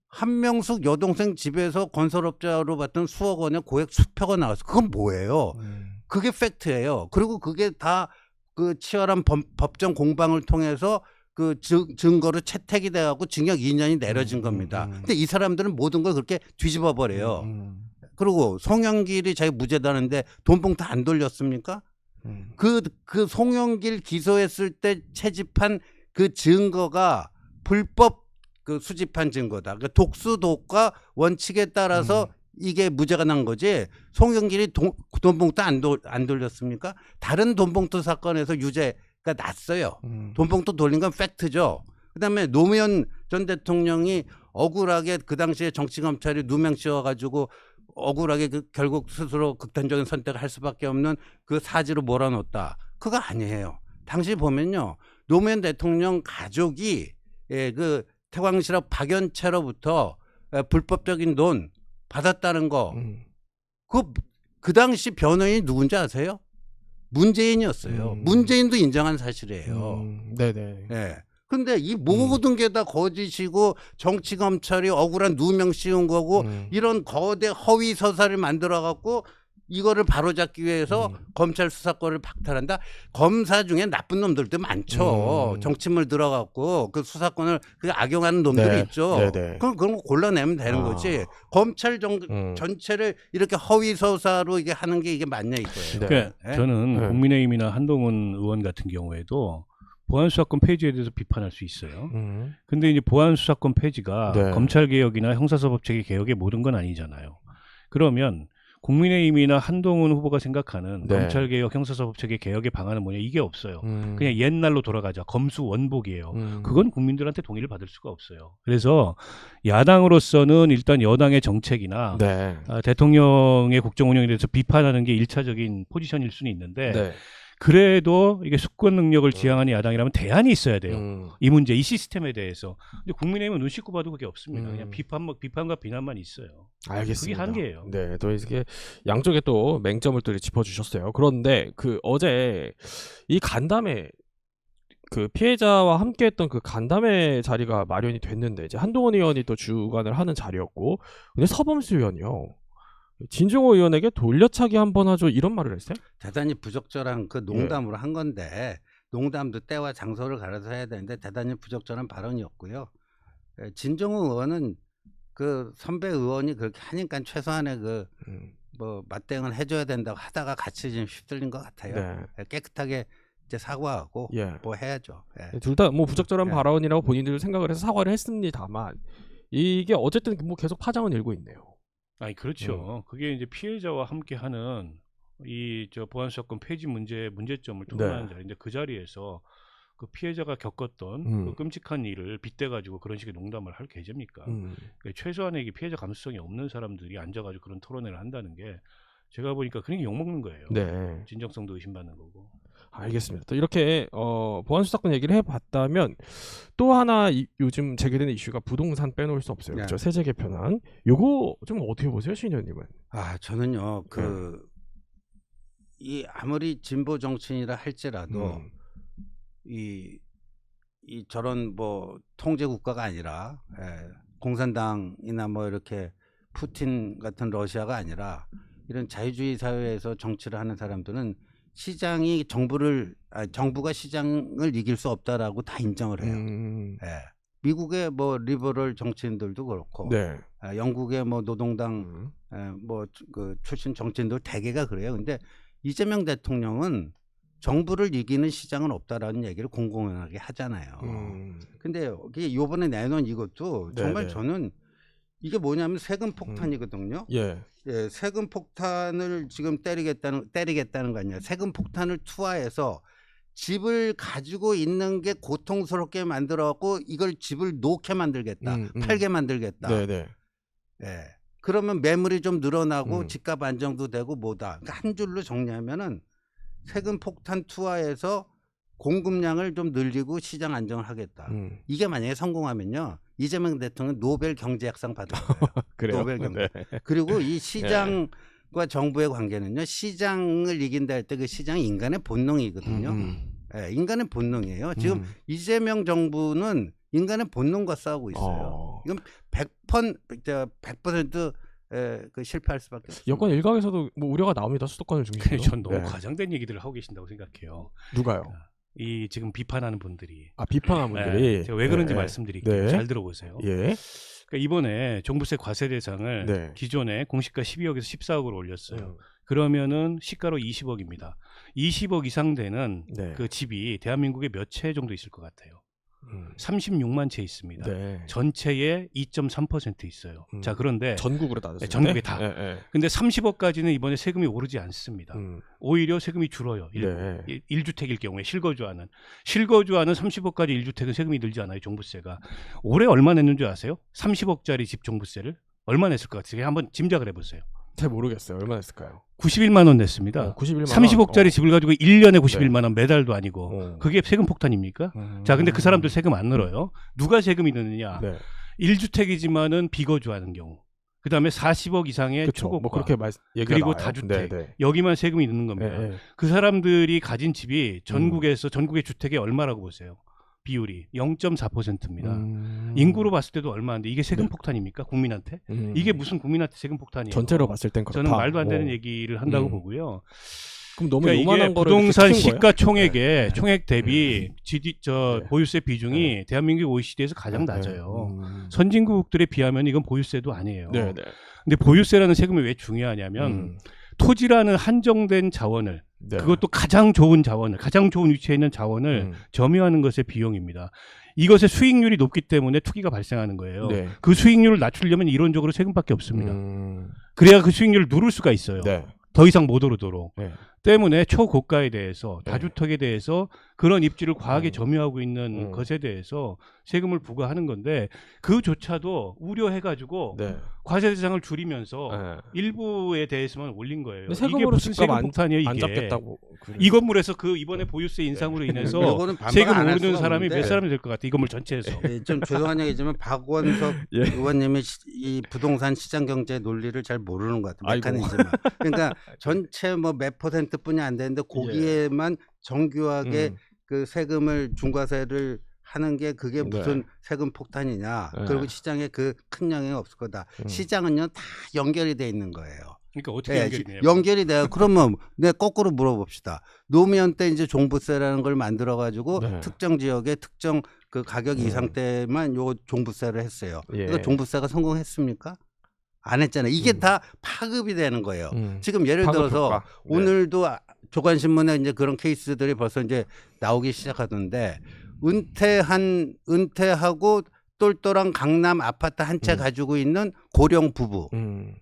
B: 한명숙 여동생 집에서 건설업자로 받던 수억 원의 고액 수표가 나왔어. 그건 뭐예요? 그게 팩트예요. 그리고 그게 다 그 치열한 법정 공방을 통해서 그 증거로 채택이 돼갖고 징역 2년이 내려진 겁니다. 근데 이 사람들은 모든 걸 그렇게 뒤집어 버려요. 그리고 송영길이 자기 무죄다는데 돈 봉투 안 돌렸습니까? 그 송영길 기소했을 때 채집한 그 증거가 불법 그 수집한 증거다. 그 독수독과 원칙에 따라서 이게 무죄가 난 거지. 송영길이 돈 봉투 안 돌렸습니까? 다른 돈 봉투 사건에서 유죄가 났어요. 돈 봉투 돌린 건 팩트죠. 그다음에 노무현 전 대통령이 억울하게 그 당시에 정치검찰이 누명 씌워가지고 억울하게 결국 스스로 극단적인 선택을 할 수밖에 없는 그 사지로 몰아넣었다. 그거 아니에요. 당시 보면요. 노무현 대통령 가족이 그 태광실업 박연채로부터 불법적인 돈 받았다는 거. 그 당시 변호인이 누군지 아세요? 문재인이었어요. 문재인도 인정한 사실이에요.
A: 네네.
B: 네. 근데 이 모든 게 다 거짓이고 정치 검찰이 억울한 누명 씌운 거고 이런 거대 허위 서사를 만들어 갖고 이거를 바로잡기 위해서 검찰 수사권을 박탈한다. 검사 중에 나쁜 놈들도 많죠. 정치물 들어갖고 그 수사권을 악용하는 놈들이
A: 네.
B: 있죠.
A: 네네.
B: 그럼 그런 거 골라내면 되는 거지. 검찰 전체를 이렇게 허위 서사로 이게 하는 게 이게 맞냐 이거예요.
A: 네.
C: 그러니까
B: 네?
C: 저는 국민의힘이나 한동훈 의원 같은 경우에도 보안수사권 폐지에 대해서 비판할 수 있어요. 근데 이제 보안수사권 폐지가
A: 네.
C: 검찰개혁이나 형사사법체계 개혁의 모든 건 아니잖아요. 그러면 국민의힘이나 한동훈 후보가 생각하는
A: 네.
C: 검찰개혁, 형사사법체계 개혁의 방안은 뭐냐? 이게 없어요. 그냥 옛날로 돌아가자. 검수 원복이에요. 그건 국민들한테 동의를 받을 수가 없어요. 그래서 야당으로서는 일단 여당의 정책이나
A: 네.
C: 대통령의 국정 운영에 대해서 비판하는 게 1차적인 포지션일 수는 있는데
A: 네.
C: 그래도 이게 수권 능력을 지향하는 야당이라면 대안이 있어야 돼요. 이 문제, 이 시스템에 대해서. 근데 국민의힘은 눈 씻고 봐도 그게 없습니다. 그냥 비판과 비난만 있어요.
A: 알겠습니다.
C: 그게 한계예요.
A: 네, 또 이게 양쪽에 또 맹점을 또 짚어주셨어요. 그런데 그 어제 이 간담회 그 피해자와 함께했던 그 간담회 자리가 마련이 됐는데 이제 한동훈 의원이 또 주관을 하는 자리였고, 근데 서범수 의원이요. 진중호 의원에게 돌려차기 한번 하죠 이런 말을 했어요?
B: 대단히 부적절한 그 농담으로 한 건데 농담도 때와 장소를 가려서 해야 되는데 대단히 부적절한 발언이었고요. 진중호 의원은 그 선배 의원이 그렇게 하니까 최소한의 그 뭐 맞대응을 해줘야 된다고 하다가 같이 좀 휩쓸린 것 같아요. 깨끗하게 이제 사과하고 뭐 해야죠.
A: 둘 다 뭐 부적절한 발언이라고 본인들 생각을 해서 사과를 했습니다만 이게 어쨌든 뭐 계속 파장은 일고 있네요.
C: 아니 그렇죠. 그게 이제 피해자와 함께하는 이 저 보안수사권 폐지 문제점을 토론하는 자리인데 그 자리에서 그 피해자가 겪었던 그 끔찍한 일을 빗대가지고 그런 식의 농담을 할 계제입니까? 그러니까 최소한의 이게 피해자 감수성이 없는 사람들이 앉아가지고 그런 토론회를 한다는 게 제가 보니까 그런 게 욕먹는 거예요.
A: 네.
C: 진정성도 의심받는 거고.
A: 알겠습니다. 또 이렇게 보안수사권 얘기를 해봤다면 또 하나 요즘 제기되는 이슈가 부동산 빼놓을 수 없어요. 그렇죠? 세제 개편안. 요거 좀 어떻게 보세요, 신 의원님은?
B: 저는요 이 아무리 진보 정치인이라 할지라도 이 저런 뭐 통제 국가가 아니라 공산당이나 뭐 이렇게 푸틴 같은 러시아가 아니라 이런 자유주의 사회에서 정치를 하는 사람들은 정부가 시장을 이길 수 없다라고 다 인정을 해요. 미국의 뭐 리버럴 정치인들도 그렇고, 영국의 뭐 노동당 뭐 그 출신 정치인들 대개가 그래요. 근데 이재명 대통령은 정부를 이기는 시장은 없다라는 얘기를 공공연하게 하잖아요. 근데 이번에 내놓은 이것도 정말 저는 이게 뭐냐면 세금 폭탄이거든요.
A: 예.
B: 예, 세금 폭탄을 지금 때리겠다는 거 아니야. 세금 폭탄을 투하해서 집을 가지고 있는 게 고통스럽게 만들어갖고 이걸 집을 놓게 만들겠다, 팔게 만들겠다.
A: 네네.
B: 예. 그러면 매물이 좀 늘어나고 집값 안정도 되고 뭐다. 그러니까 한 줄로 정리하면은 세금 폭탄 투하해서 공급량을 좀 늘리고 시장 안정을 하겠다. 이게 만약에 성공하면요, 이재명 대통령 노벨 경제학상 받을 거예요.
A: 그래요?
B: 노벨 경제.
A: 네.
B: 그리고 이 시장과 정부의 관계는요, 시장을 이긴다 할 때 그 시장이 인간의 본능이거든요. 예, 인간의 본능이에요. 지금 이재명 정부는 인간의 본능과 싸우고 있어요. 이건 100% 그 실패할 수밖에 없어요.
A: 여권 일각에서도 뭐 우려가 나옵니다. 수도권을 중심으로.
C: 전 너무
A: 네.
C: 과장된 얘기들을 하고 계신다고 생각해요.
A: 누가요?
C: 이 지금 비판하는 분들이.
A: 비판하는 분들이.
C: 네, 제가 왜 그런지
A: 네.
C: 말씀드릴게요.
A: 네.
C: 잘 들어보세요.
A: 예.
C: 그러니까 이번에 종부세 과세 대상을
A: 네.
C: 기존에 공시가 12억에서 14억으로 올렸어요. 그러면은 시가로 20억입니다. 20억 이상 되는
A: 네.
C: 그 집이 대한민국에 몇 채 정도 있을 것 같아요? 36만 채 있습니다.
A: 네.
C: 전체의 2.3% 있어요. 자, 그런데
A: 전국으로 따졌을 때.
C: 전국에 다.
A: 예, 예.
C: 근데 30억까지는 이번에 세금이 오르지 않습니다. 오히려 세금이 줄어요.
A: 네.
C: 1주택일 경우에 실거주하는 30억까지 1주택은 세금이 늘지 않아요. 종부세가. 올해 얼마 냈는 줄 아세요? 30억짜리 집 종부세를 얼마 냈을 것 같아요? 한번 짐작을 해보세요.
A: 잘 모르겠어요. 얼마나 했을까요?
C: 91만 원 냈습니다.
A: 91만 원.
C: 30억짜리 집을 가지고 1년에 91만 원, 매달도 아니고. 그게 세금 폭탄입니까? 자, 근데 그 사람들 세금 안 늘어요. 누가 세금이 느느냐?
A: 네.
C: 1주택이지만은 비거주하는 경우. 그다음에 40억 이상의
A: 그쵸.
C: 초고가.
A: 뭐 그렇게 얘기가
C: 그리고
A: 나와요.
C: 다주택.
A: 네, 네.
C: 여기만 세금이 느는 겁니다.
A: 네, 네.
C: 그 사람들이 가진 집이 전국의 주택의 얼마라고 보세요. 비율이 0.4%입니다. 인구로 봤을 때도 얼마인데 이게 세금 폭탄입니까? 국민한테? 이게 무슨 국민한테 세금 폭탄이에요?
A: 전체로 봤을 땐 그렇다.
C: 저는 말도 안 되는 얘기를 한다고 보고요.
A: 그럼 너무
C: 그러니까
A: 요만한
C: 이게
A: 거를
C: 부동산
A: 이렇게 키운 거예요?
C: 시가총액의 총액 대비 보유세 비중이 대한민국 OECD에서 가장
A: 네.
C: 낮아요. 선진국들에 비하면 이건 보유세도 아니에요.
A: 네, 네.
C: 근데 보유세라는 세금이 왜 중요하냐면 토지라는 한정된 자원을
A: 네.
C: 그것도 가장 좋은 자원을 가장 좋은 위치에 있는 자원을 점유하는 것의 비용입니다. 이것의 수익률이 높기 때문에 투기가 발생하는 거예요.
A: 네.
C: 그 수익률을 낮추려면 이론적으로 세금밖에 없습니다. 그래야 그 수익률을 누를 수가 있어요.
A: 네.
C: 더 이상 못 오르도록.
A: 네.
C: 때문에 초고가에 대해서
A: 네.
C: 다주택에 대해서 그런 입지를 과하게 점유하고 있는 것에 대해서 세금을 부과하는 건데 그조차도 우려해가지고
A: 네.
C: 과세 대상을 줄이면서
A: 네.
C: 일부에 대해서만 올린 거예요.
A: 근데
C: 이게
A: 세금으로
C: 무슨
A: 집값
C: 세금 폭탄이에요 이게.
A: 안 잡겠다고.
C: 이 건물에서 그 이번에 보유세 인상으로 인해서
B: 요거는 반박
C: 세금
B: 안할
C: 오르는
B: 수가
C: 사람이
B: 없는데.
C: 몇 사람이 될 것 같아. 이 건물 전체에서.
B: 예, 좀 죄송한 얘기지만 박원석
A: 예.
B: 의원님이 이 부동산 시장 경제 논리를 잘 모르는 것 같아요.
A: 아이고.
B: 메커니즘을. 그러니까 전체 뭐 몇 %뿐이 안 되는데 거기에만 정교하게 그 세금을 중과세를 하는 게 그게 무슨 세금 폭탄이냐.
A: 네.
B: 그리고 시장에 그 큰 영향이 없을 거다. 시장은요 다 연결이 돼 있는 거예요.
C: 그러니까 어떻게
B: 예,
C: 연결이네요?
B: 연결이 돼요. 그러면 내 거꾸로 물어봅시다. 노무현 때 이제 종부세라는 걸 만들어 가지고
A: 네.
B: 특정 지역에 특정 그 가격 이상 때만 요 종부세를 했어요.
A: 예.
B: 그러니까 종부세가 성공했습니까? 안 했잖아요. 이게 다 파급이 되는 거예요. 지금 예를
A: 파급
B: 들어서
A: 효과. 네.
B: 오늘도 조간신문에 이제 그런 케이스들이 벌써 이제 나오기 시작하던데 은퇴하고 똘똘한 강남 아파트 한 채 가지고 있는 고령 부부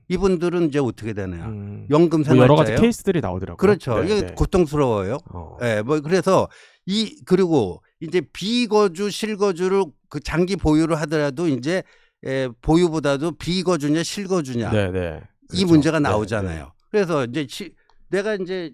B: 이분들은 이제 어떻게 되나요? 연금
A: 뭐 여러 가지
B: 생활자예요.
A: 케이스들이 나오더라고요.
B: 그렇죠.
A: 네,
B: 이게
A: 네.
B: 고통스러워요. 뭐 그래서 그리고 이제 비거주 실거주를 그 장기 보유를 하더라도 이제 보유보다도 비거주냐 실거주냐
A: 네, 네.
B: 이
A: 그렇죠.
B: 문제가
A: 네,
B: 나오잖아요.
A: 네.
B: 그래서 이제 내가 이제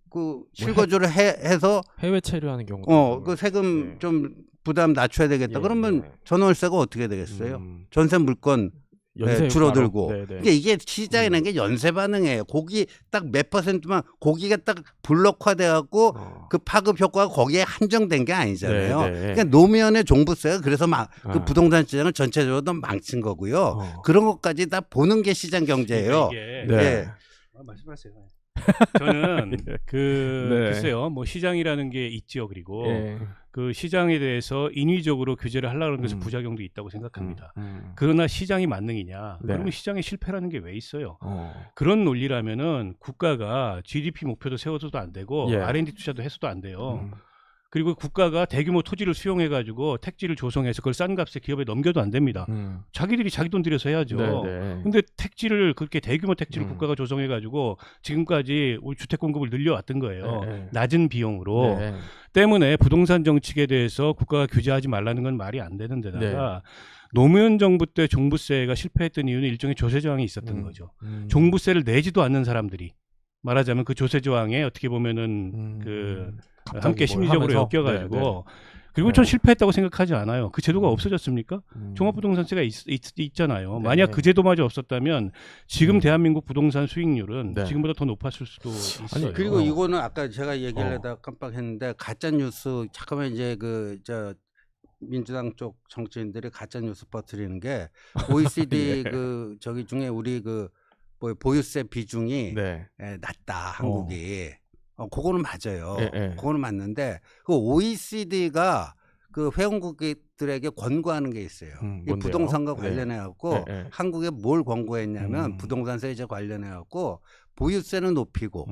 B: 그 실거주를 해서
A: 해외 체류하는 경우.
B: 그 세금
A: 네.
B: 좀 부담 낮춰야 되겠다.
A: 예,
B: 그러면
A: 네.
B: 전월세가 어떻게 되겠어요? 전세 물건
A: 연쇄
B: 줄어들고.
A: 효과로. 네, 네.
B: 그러니까 이게 시장이라는 게 연쇄 반응이에요. 고기 딱 몇 %만 고기가 딱 블록화돼 갖고 그 파급 효과가 거기에 한정된 게 아니잖아요.
A: 네, 네.
B: 그러니까 노무현의 종부세가 그래서 막 그
A: 아.
B: 부동산 시장을 전체적으로 도 망친 거고요. 그런 것까지 다 보는 게 시장 경제예요.
C: 이게
A: 네.
B: 예.
C: 말씀하세요. 저는
A: 네.
C: 글쎄요, 뭐 시장이라는 게 있지요. 그리고
A: 예.
C: 그 시장에 대해서 인위적으로 규제를 하려고 하는 것은 부작용도 있다고 생각합니다. 그러나 시장이 만능이냐?
A: 네.
C: 그러면 시장에 실패라는 게 왜 있어요? 그런 논리라면은 국가가 GDP 목표도 세워서도 안 되고
A: 예.
C: R&D 투자도 해서도 안 돼요. 그리고 국가가 대규모 토지를 수용해가지고 택지를 조성해서 그걸 싼 값에 기업에 넘겨도 안 됩니다. 자기들이 자기 돈 들여서 해야죠.
A: 네네.
C: 근데 택지를 그렇게 대규모 택지를 국가가 조성해가지고 지금까지 우리 주택 공급을 늘려왔던 거예요.
A: 네.
C: 낮은 비용으로.
A: 네.
C: 때문에 부동산 정책에 대해서 국가가 규제하지 말라는 건 말이 안 되는 데다가 노무현 정부 때 종부세가 실패했던 이유는 일종의 조세 저항이 있었던 거죠. 종부세를 내지도 않는 사람들이 말하자면 그 조세 저항에 어떻게 보면은 그 함께 심리적으로 엮여가지고 그리고 전 실패했다고 생각하지 않아요. 그 제도가 없어졌습니까? 종합부동산세가 있잖아요. 만약 그 제도마저 없었다면 지금 대한민국 부동산 수익률은 지금보다 더 높았을 수도 있어요.
B: 아니, 그리고 이거는 아까 제가 얘기하려다 깜빡했는데 가짜 뉴스 잠깐만 이제 저 민주당 쪽 정치인들이 가짜 뉴스 퍼뜨리는 게 OECD 그 저기 중에 우리 그 뭐 보유세 비중이 낮다 한국이. 그거는 맞아요. 그거는 맞는데 그 OECD가 그 회원국들에게 권고하는 게 있어요. 이 부동산과 관련해 갖고 한국에 뭘 권고했냐면 부동산 세제 관련해 갖고 보유세는 높이고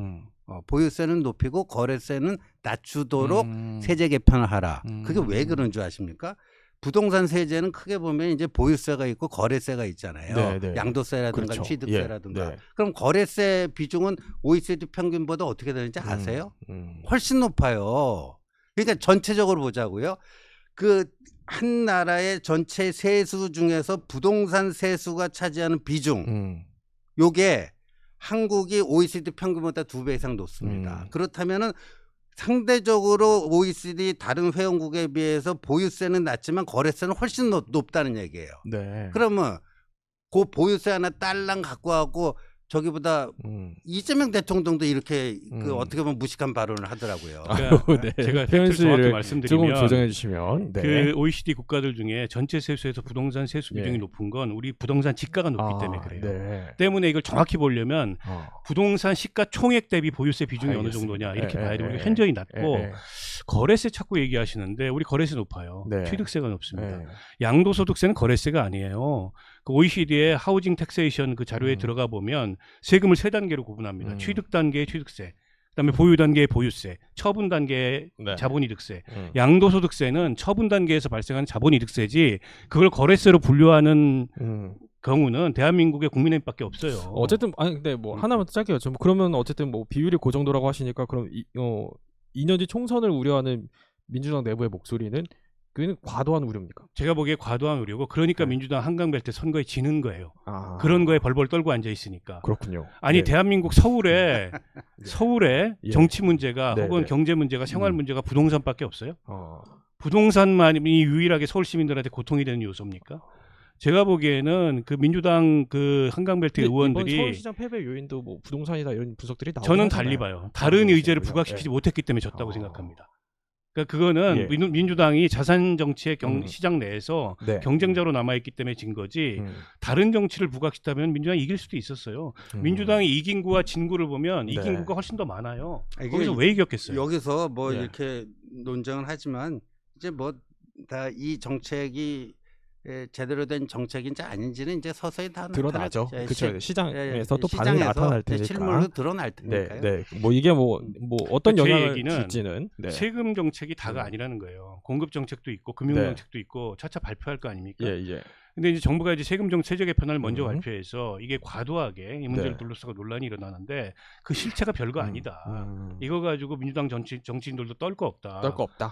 B: 보유세는 높이고 거래세는 낮추도록 세제 개편을 하라. 그게 왜 그런 줄 아십니까? 부동산 세제는 크게 보면 이제 보유세가 있고 거래세가 있잖아요. 양도세라든가 그렇죠. 취득세라든가. 그럼 거래세 비중은 OECD 평균보다 어떻게 되는지 아세요? 훨씬 높아요. 그러니까 전체적으로 보자고요. 그 한 나라의 전체 세수 중에서 부동산 세수가 차지하는 비중, 요게 한국이 OECD 평균보다 2배 이상 높습니다. 그렇다면은 상대적으로 OECD 다른 회원국에 비해서 보유세는 낮지만 거래세는 훨씬 높다는 얘기예요. 그러면 그 보유세 하나 딸랑 갖고 하고 저기보다 이재명 대통령도 이렇게 그 어떻게 보면 무식한 발언을 하더라고요.
C: 그러니까 제가 표현을 말씀드리면
A: 조금 조정해 주시면
C: 그 OECD 국가들 중에 전체 세수에서 부동산 세수 비중이 높은 건 우리 부동산 지가가 높기 때문에 그래요. 때문에 이걸 정확히 보려면 부동산 시가 총액 대비 보유세 비중이 어느 정도냐 이렇게 봐야 돼요. 우리가 현저히 낮고 거래세 자꾸 얘기하시는데 우리 거래세 높아요. 취득세가 높습니다. 양도소득세는 거래세가 아니에요. 그 OECD의 하우징 텍세이션 그 자료에 들어가 보면 세금을 3단계로 구분합니다. 취득 단계의 취득세, 그다음에 보유 단계의 보유세, 처분 단계의 자본이득세. 양도소득세는 처분 단계에서 발생하는 자본이득세지 그걸 거래세로 분류하는 경우는 대한민국의 국민의힘밖에 없어요.
A: 어쨌든 아니 근데 뭐 하나만 짧게 여쭤보면 그러면 어쨌든 뭐 비율이 그 정도라고 하시니까 그럼 2년 뒤 총선을 우려하는 민주당 내부의 목소리는 그는 과도한 우려입니까?
C: 제가 보기에 과도한 우려고 그러니까 민주당 한강벨트 선거에 지는 거예요. 그런 거에 벌벌 떨고 앉아 있으니까.
A: 그렇군요.
C: 아니 대한민국 서울에 정치 문제가 혹은 경제 문제가 생활 문제가 부동산밖에 없어요? 부동산만이 유일하게 서울 시민들한테 고통이 되는 요소입니까? 제가 보기에는 그 민주당 그 한강벨트 의원들이
A: 이번 서울시장 패배 요인도 뭐 부동산이다 이런 분석들이 나오잖아요.
C: 저는 달리 봐요. 다른 의제를 부각시키지 못했기 때문에 졌다고 생각합니다. 그러니까 그거는 민주당이 자산 정치의 시장 내에서 경쟁자로 남아있기 때문에 진 거지 다른 정치를 부각시키면 민주당이 이길 수도 있었어요. 민주당이 이긴 구와 진 구를 보면 이긴 구가 훨씬 더 많아요. 거기서 왜 이겼겠어요?
B: 여기서 뭐 이렇게 논쟁을 하지만 이제 뭐 다 이 정책이 제대로 된 정책인지 아닌지는 이제 서서히 다
A: 드러나죠. 그렇죠. 시장에서 또 반응이 나타날 테니까.
B: 실물로 드러날 테니까요.
A: 뭐 이게 뭐 어떤 영향을
C: 얘기는
A: 줄지는
C: 세금 정책이 다가 아니라는 거예요. 공급 정책도 있고 금융 정책도 있고 차차 발표할 거 아닙니까? 근데 이제 정부가 이제 세금 세제 개편을 먼저 발표해서 이게 과도하게 이 문제를 둘러싸고 논란이 일어나는데 그 실체가 별거 아니다. 이거 가지고 민주당 정치인들도 떨 거 없다.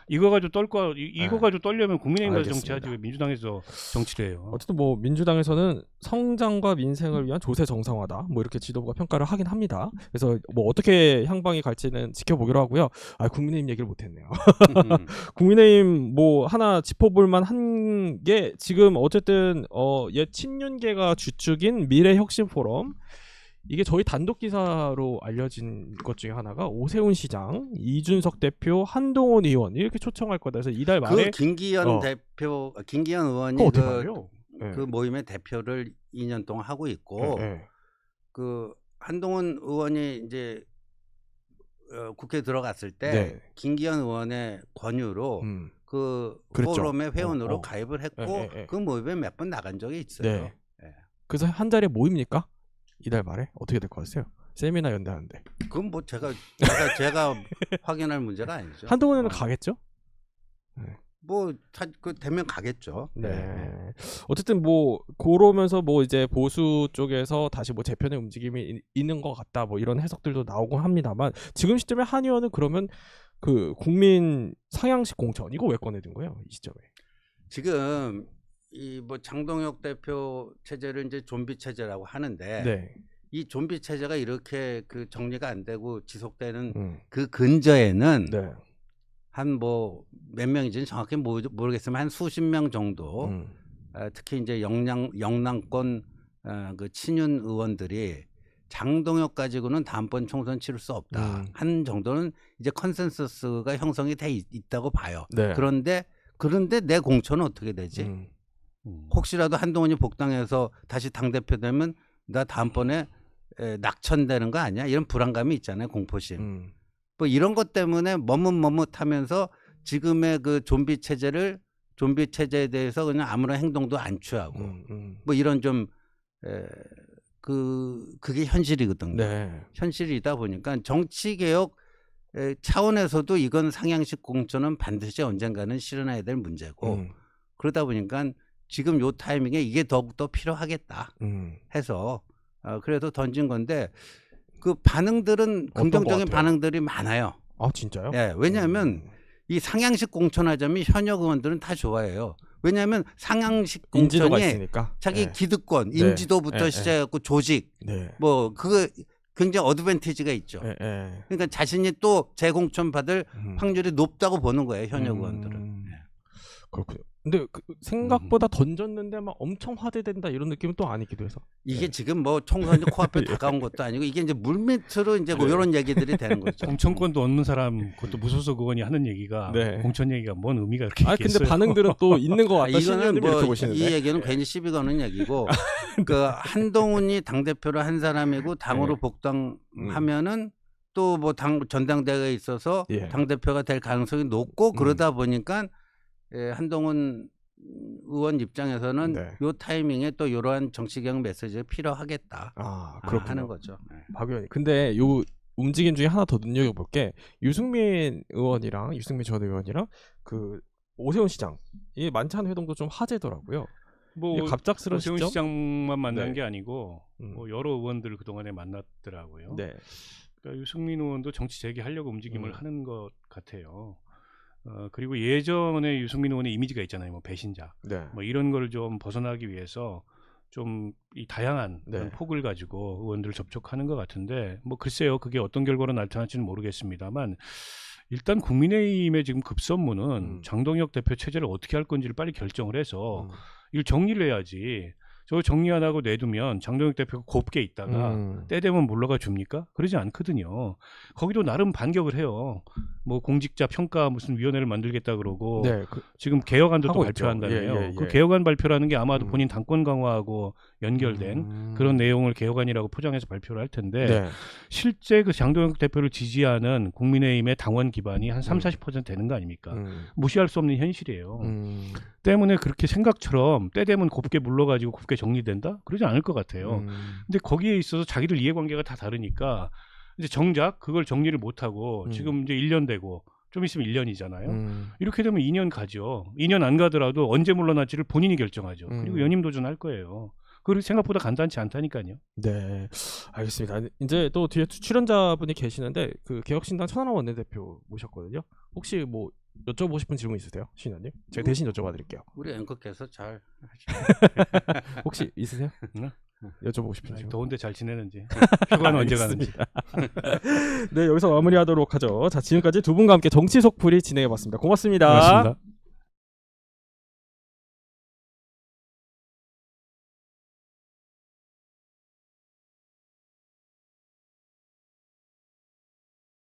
C: 이거 가지고 이거 가지고 떨려면 국민의힘에서 정치하지 왜 민주당에서 정치를 해요.
A: 어쨌든 뭐 민주당에서는 성장과 민생을 위한 조세 정상화다. 뭐 이렇게 지도부가 평가를 하긴 합니다. 그래서 뭐 어떻게 향방이 갈지는 지켜보기로 하고요. 국민의힘 얘기를 못했네요. 국민의힘 뭐 하나 짚어볼 만한 게 지금 어쨌든 옛 친윤계가 주축인 미래혁신 포럼 이게 저희 단독 기사로 알려진 것 중에 하나가 오세훈 시장, 이준석 대표, 한동훈 의원 이렇게 초청할 거다. 그래서 이달 말에
B: 김기현 대표, 김기현 의원이 그 모임의 대표를 2년 동안 하고 있고 그 한동훈 의원이 이제 국회에 들어갔을 때 김기현 의원의 권유로 그 포럼의 회원으로 가입을 했고 그 모임에 몇 번 나간 적이 있어요.
A: 그래서 한 자리에 모입니까? 이달 말에 어떻게 될 것 같아요? 세미나 연대하는데.
B: 그건 뭐 제가 확인할 문제가 아니죠.
A: 한동훈은 가겠죠?
B: 뭐 되면 가겠죠.
A: 네. 어쨌든 뭐 그러면서 뭐 이제 보수 쪽에서 다시 뭐 재편의 움직임이 있는 것 같다 뭐 이런 해석들도 나오곤 합니다만 지금 시점에 한 의원은 그러면 그 국민 상향식 공천 이거 왜 꺼내든 거예요 이 시점에?
B: 지금 이 뭐 장동혁 대표 체제를 이제 좀비 체제라고 하는데 이 좀비 체제가 이렇게 그 정리가 안 되고 지속되는 그 근저에는 한 뭐 몇 명인지는 정확히 모르겠지만 한 수십 명 정도 특히 이제 영남권 그 친윤 의원들이 장동혁 가지고는 다음번 총선 치를 수 없다 한 정도는 이제 컨센서스가 형성이 돼 있다고 봐요. 그런데 내 공천은 어떻게 되지? 혹시라도 한동훈이 복당해서 다시 당대표 되면 나 다음번에 낙천되는 거 아니야? 이런 불안감이 있잖아요. 공포심. 뭐 이런 것 때문에 머뭇머뭇하면서 지금의 그 좀비 체제에 대해서 그냥 아무런 행동도 안 취하고 뭐 이런 좀 그게 현실이거든요. 현실이다 보니까 정치 개혁 차원에서도 이건 상향식 공천은 반드시 언젠가는 실현해야 될 문제고 그러다 보니까 지금 요 타이밍에 이게 더욱더 필요하겠다 해서 그래서 던진 건데 그 반응들은 긍정적인 반응들이 많아요.
A: 아 진짜요?
B: 네, 왜냐하면 이 상향식 공천하자면 현역 의원들은 다 좋아해요. 왜냐하면 상향식 공천이 자기 기득권, 인지도부터 시작해갖고 조직, 뭐 그거 굉장히 어드밴티지가 있죠. 그러니까 자신이 또 재공천 받을 확률이 높다고 보는 거예요, 현역 의원들은.
A: 그렇군요. 근데 생각보다 던졌는데 막 엄청 화제된다 이런 느낌은 또 아니기도 해서.
B: 이게 지금 뭐 총선이 코앞에 다가온 것도 아니고 이게 이제 물밑으로 이제 뭐 이런 얘기들이 되는 거죠.
C: 공천권도 얻는 사람, 그것도 무소속 의원이 하는 얘기가 공천 얘기가 뭔 의미가 그렇게 있겠어요?
A: 근데 반응들은 또 있는 것 같다.
B: 이거는 뭐 이 얘기는 괜히 시비 거는 얘기고 그 한동훈이 당 대표를 한 사람이고 당으로 복당하면은 또 뭐 전당대회에 있어서 당 대표가 될 가능성이 높고 그러다 보니까. 한동훈 의원 입장에서는 요 타이밍에 또 이러한 정치개혁 메시지가 필요하겠다 하는 거죠.
A: 박 의원님. 근데 요 움직임 중에 하나 더 눈여겨볼 게 유승민 전 의원이랑 그 오세훈 시장 이 만찬 회동도 좀 화제더라고요.
C: 뭐
A: 갑작스러운
C: 오세훈
A: 시점?
C: 시장만 만난 게 아니고 뭐 여러 의원들을 그동안에 만났더라고요. 그러니까 유승민 의원도 정치 재개하려고 움직임을 하는 것 같아요. 그리고 예전에 유승민 의원의 이미지가 있잖아요. 뭐 배신자, 뭐 이런 걸 좀 벗어나기 위해서 좀 이 다양한 그런 폭을 가지고 의원들을 접촉하는 것 같은데, 뭐 글쎄요, 그게 어떤 결과로 나타날지는 모르겠습니다만 일단 국민의힘의 지금 급선무는 장동혁 대표 체제를 어떻게 할 건지를 빨리 결정을 해서 이걸 정리를 해야지. 저거 정리 안 하고 내두면 장동혁 대표가 곱게 있다가 때 되면 물러가 줍니까? 그러지 않거든요. 거기도 나름 반격을 해요. 뭐 공직자 평가 무슨 위원회를 만들겠다 그러고 지금 개혁안도 또 발표한다며요. 그 개혁안 발표라는 게 아마도 본인 당권 강화하고 연결된 그런 내용을 개혁안이라고 포장해서 발표를 할 텐데 실제 그 장동혁 대표를 지지하는 국민의힘의 당원 기반이 한 30-40% 되는 거 아닙니까? 무시할 수 없는 현실이에요. 때문에 그렇게 생각처럼 때 되면 곱게 물러가지고 곱게 정리된다? 그러지 않을 것 같아요. 근데 거기에 있어서 자기들 이해관계가 다 다르니까 이제 정작 그걸 정리를 못하고 지금 이제 1년 되고 좀 있으면 1년이잖아요. 이렇게 되면 2년 가죠. 2년 안 가더라도 언제 물러날지를 본인이 결정하죠. 그리고 연임 도전할 거예요. 그리고 생각보다 간단치 않다니까요.
A: 네, 알겠습니다. 이제 또 뒤에 출연자분이 계시는데 그 개혁신당 천하람 원내대표 모셨거든요. 혹시 뭐 여쭤보고 싶은 질문 있으세요, 신현님? 제가 대신 여쭤봐드릴게요.
B: 우리 앵커께서 잘
A: 혹시 있으세요? 여쭤보고 싶은 질문.
C: 더운데 잘 지내는지, 휴가는 언제 가는지.
A: 네, 여기서 마무리하도록 하죠. 자, 지금까지 두 분과 함께 정치 속풀이 진행해봤습니다. 고맙습니다.
C: 고맙습니다.